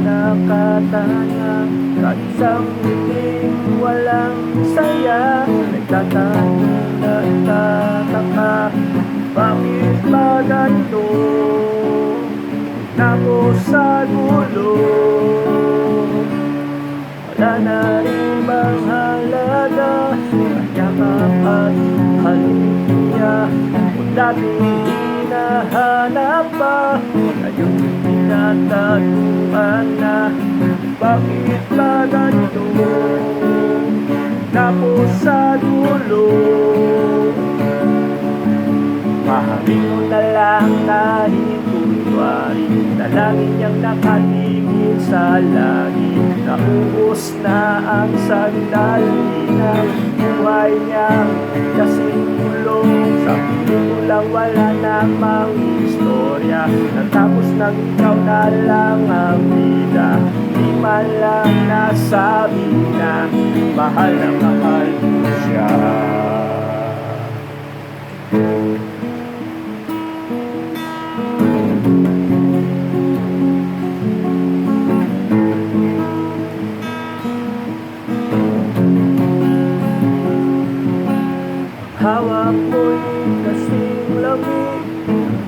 nakatana, kahit isang ngiting walang saya, nagtatanong at tataka, bakit ba ganito? Tapos sa gulo, wala na rin bang halaga, kanyakap at halimiya, kung dati hinahanap pa, ngayon tinataguan na. Bakit ba ganito? Tapos sa dulo, mahalin mo na lang kahit kunwari, dalangin niyang nakatingin sa langit. Nauubos na ang sandali ng buhay niya, kasing tulong sa piling lang wala namang istorya. Natapos nang ikaw na lang ang bida, di man lang nasabi na mahal na mahal mo siya. Hawak mo'y kasing lamig,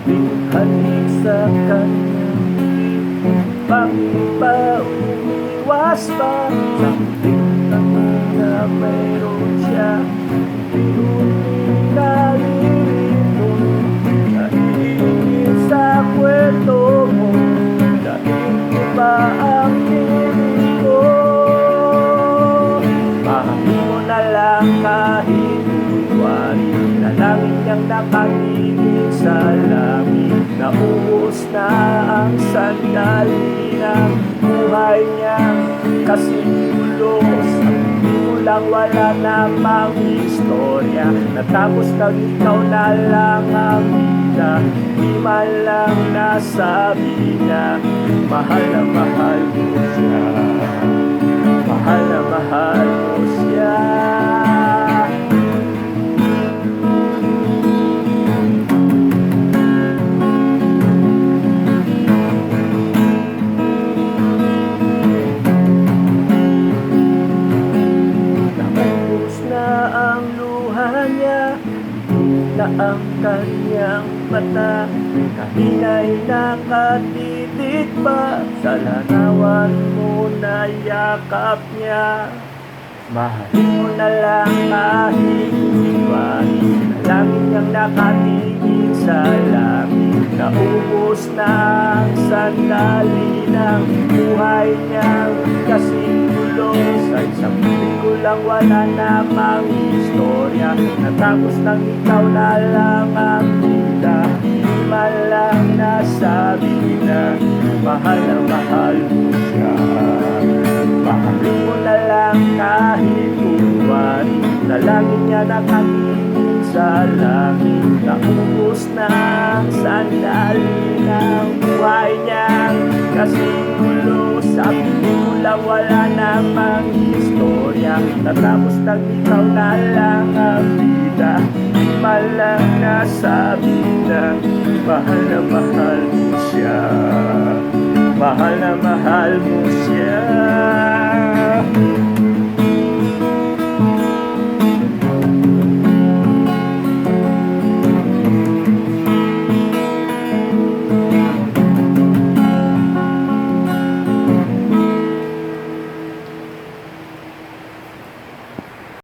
binghalik sa kanyang ngiti. Bakit ba umiwas pa sa muling na mayroon siya? Unti-unting nalilito, naiingit sa kwento mo, dahil ko ba ang piling ko? Mahalin mo na lang kahit dalangin niyang nakatingin sa langit. Nauubos na ang sandali ng buhay niya, kasing ulos ang lang wala namang istorya. Natapos nang ikaw na lang ang bida, di man lang nasabi na mahal na mahal mo siya. Mahal na mahal mo siya. Na ang kanyang mata, kahina'y nakatitig pa sa larawan mo na yakap niya. Mahalin mo na lang kahit kunwari, dalangin niyang nakatingin sa langit. Naubos na ang sandali ng buhay niyang kasing tulos sa isang linggo lang wala namang istorya. Natapos nang ikaw na lang ang bida, di man lang nasabi na mahal na mahal mo siya. Mahalin mo na lang kahit kunwari, dalangin niya nakatingin sa langit. Naubos na ang sandali ng buhay niya, kasing ulo sa piling lang wala namang istorya. Natapos nang ikaw na lang ang bida, di man lang nasabi na mahal na mahal mo siya. Mahal na mahal mo siya.